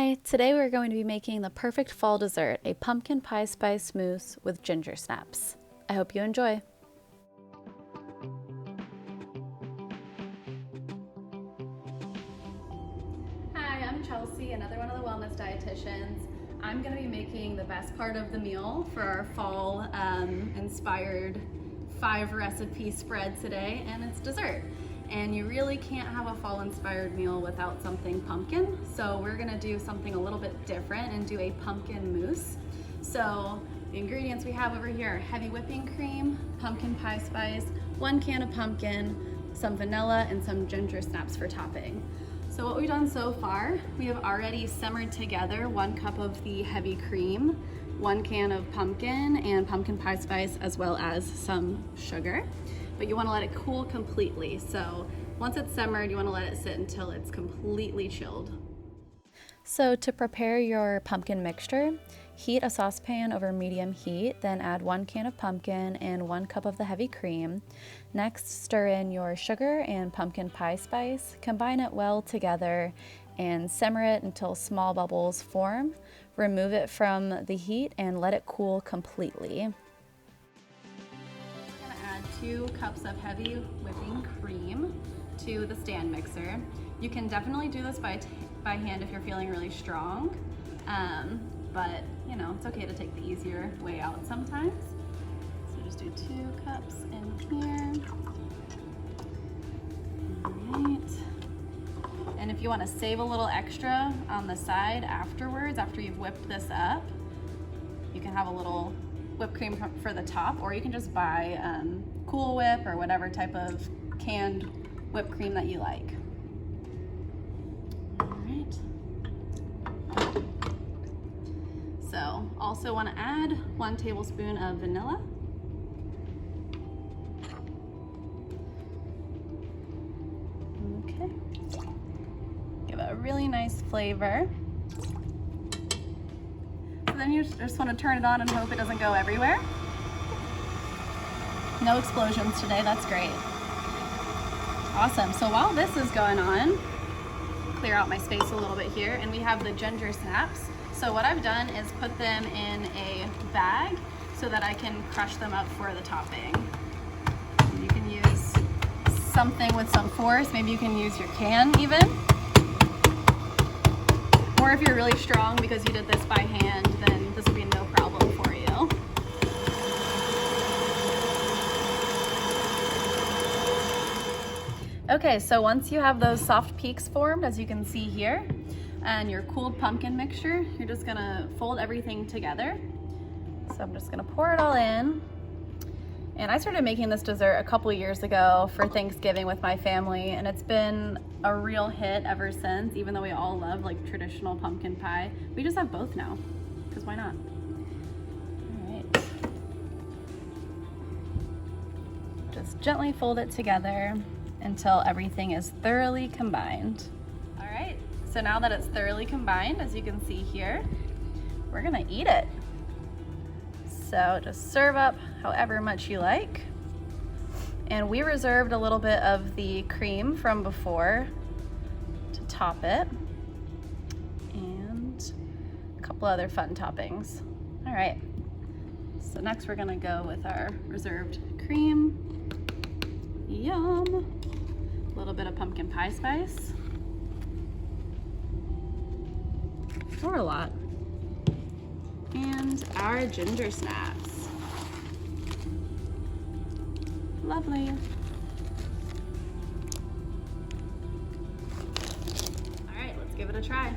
Hi, today we're going to be making the perfect fall dessert, a pumpkin pie spice mousse with ginger snaps. I hope you enjoy. Hi, I'm Chelsea, another one of the Wellness Dietitians. I'm going to be making the best part of the meal for our fall inspired 5-recipe spread today, and it's dessert. And you really can't have a fall inspired meal without something pumpkin. So we're gonna do something a little bit different and do a pumpkin mousse. So the ingredients we have over here are heavy whipping cream, pumpkin pie spice, 1 can of pumpkin, some vanilla, and some ginger snaps for topping. So what we've done so far, we have already simmered together 1 cup of the heavy cream, 1 can of pumpkin and pumpkin pie spice, as well as some sugar. But you want to let it cool completely. So once it's simmered, you want to let it sit until it's completely chilled. So to prepare your pumpkin mixture, heat a saucepan over medium heat, then add 1 can of pumpkin and 1 cup of the heavy cream. Next, stir in your sugar and pumpkin pie spice, combine it well together, and simmer it until small bubbles form. Remove it from the heat and let it cool completely. 2 cups of heavy whipping cream to the stand mixer. You can definitely do this by hand if you're feeling really strong, but you know, it's okay to take the easier way out sometimes. So just do 2 cups in here. All right. And if you want to save a little extra on the side afterwards, after you've whipped this up, you can have a little whipped cream for the top, or you can just buy Cool Whip or whatever type of canned whipped cream that you like. All right. So also want to add 1 tablespoon of vanilla. Okay. Give it a really nice flavor. Then you just want to turn it on and hope it doesn't go everywhere. No explosions today, that's great. Awesome, so while this is going on, clear out my space a little bit here, and we have the ginger snaps. So what I've done is put them in a bag so that I can crush them up for the topping. You can use something with some force, maybe you can use your can even. Or if you're really strong because you did this by hand, then this would be no problem for you. Okay, so once you have those soft peaks formed, as you can see here, and your cooled pumpkin mixture, you're just gonna fold everything together. So I'm just gonna pour it all in. And I started making this dessert a couple years ago for Thanksgiving with my family, and it's been a real hit ever since, even though we all love like traditional pumpkin pie. We just have both now, because why not? All right. Just gently fold it together until everything is thoroughly combined. All right, so now that it's thoroughly combined, as you can see here, we're gonna eat it. So just serve up however much you like. And we reserved a little bit of the cream from before to top it, and a couple other fun toppings. All right, so next we're gonna go with our reserved cream. Yum. A little bit of pumpkin pie spice. Or a lot. And our ginger snaps. Lovely. All right, let's give it a try.